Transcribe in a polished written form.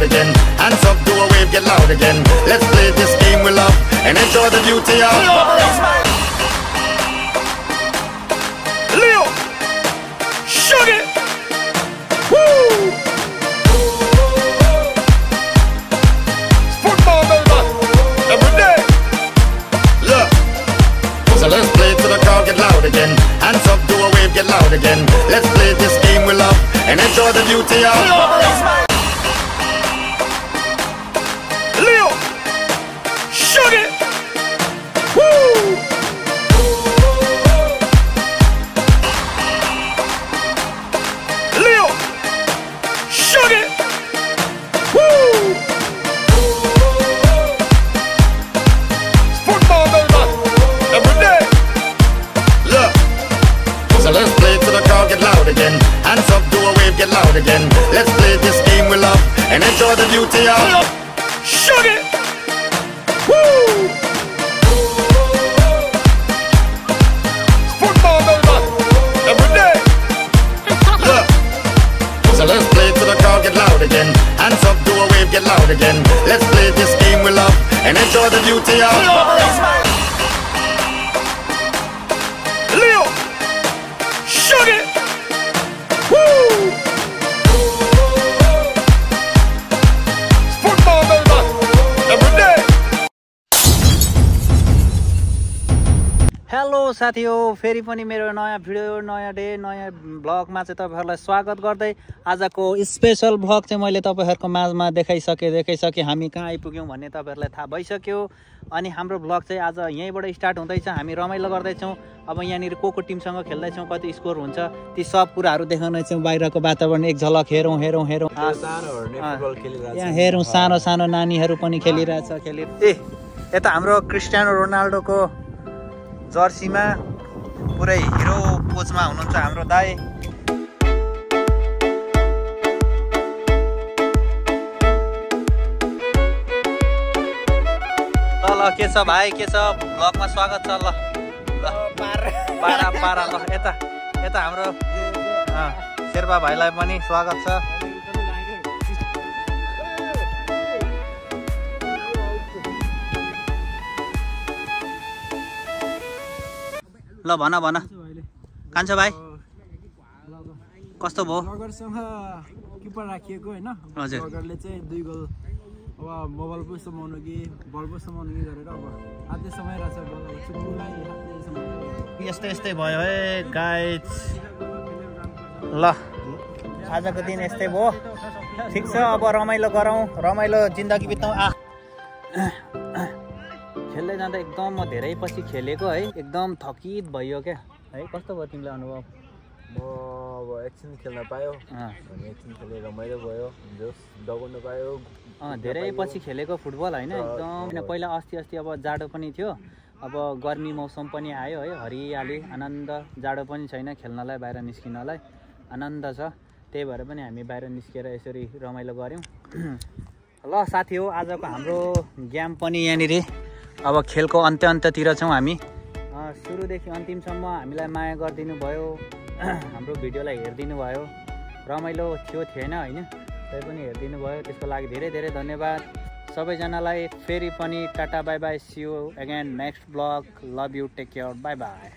again. Hands up, do a wave, get loud again. Let's play this game we love and enjoy the beauty of Leo, shoot it. Woo! It's football, baby. Every day. Look. So let's play till the crowd get loud again. Hands up, do a wave, get loud again. Let's play this game we love and enjoy the beauty of Leo, shoot it. Woo! Leo, shoot it. Woo! It's football, baby. Every day. Look. So let's play till the crowd get loud again. Hands up, do a wave, get loud again. Let's play this game we love and enjoy the beauty of Leo, shoot it. Woo! It's football, baby. Every day. Look. So let's play till the crowd get loud again. Hands up, do a wave, get loud again. Let's play this game we love and enjoy the beauty of Leo, shoot it. Woo! It's football, baby. Every day. Hello साथीहरु, फेरि पनि मेरो नयाँ video, नयाँ day, नयाँ ब्लगमा चाहिँ तपाईहरुलाई स्वागत गर्दै आजको स्पेशल ब्लग चाहिँ मैले तपाईहरुको माझमा देखाइसके हामी कहाँ आइपुग्यौं भन्ने तपाईहरुलाई थाहा भइसक्यो। अनि हाम्रो ब्लग चाहिँ आज यहीँबाट स्टार्ट हुँदैछ। हामी रमाइलो गर्दै छौं। अब यहाँनिर को टिमसँग खेल्दै छौं, कति स्कोर हुन्छ, ती सब कुराहरु देखाउने छौं। बाहिरको वातावरण एक झलक हेरौं। यहाँ हेरौं, सानो सानो नानीहरु पनि खेलिरहेछ। ए यता हाम्रो क्रिस्टियानो रोनाल्डोको जर्सीमा पुरै हिरो पोजमा हुनुहुन्छ हाम्रो दाइ। ल के छ भाइ, के छ, ब्लगमा स्वागत छ। ल पारा ल यता हाम्रो शेर्पा भाइलाई पनि स्वागत छ। ल भन कान्छ भाइ, कस्तो भयो? लगरसँग किपर राखिएको हैन, हजुर। लगरले चाहिँ 2 गोल अब मोबाइल पो समाउनु कि बल पो समाउनु कि गरेर अब आधै समय रहेछ। चुम्बुलाई हातले समाउनु यस्तै भयो है गाइज। ल आजको दिन यस्तै भयो। ठिक छ, अब रमाइलो गरौँ, रमाइलो जिन्दगी बिताउँ। खेल्दै जाँदा एकदम म धेरै पछि खेलेको है, एकदम थकित भयो क्या है। कस्तो भयो तिमीलाई अनुभव? म अब एकछिन खेल्न पायो, एकछिन खेलेर रमाइलो भयो, जोस दगाउनु पायो। धेरै पछि खेलेको फुटबल होइन, एकदम। पहिला अस्ति अब जाडो पनि थियो, अब गर्मी मौसम पनि आयो है, हरियाली आनन्द। जाडो पनि छैन खेल्नलाई, बाहिर निस्किनलाई आनन्द छ। त्यही भएर पनि हामी बाहिर निस्केर यसरी रमाइलो गऱ्यौँ। ल साथी हो, आजको हाम्रो गेम पनि यहाँनिर अब खेलको अन्त्यतिर छौँ हामी। सुरुदेखि अन्तिमसम्म हामीलाई माया गरिदिनु भयो, हाम्रो भिडियोलाई हेरिदिनु भयो। रमाइलो थिएन होइन, तै पनि हेरिदिनु भयो, त्यसको लागि धेरै धेरै धन्यवाद सबैजनालाई। फेरि पनि tata bye bye, see you again next blog. Love you, take care, bye by.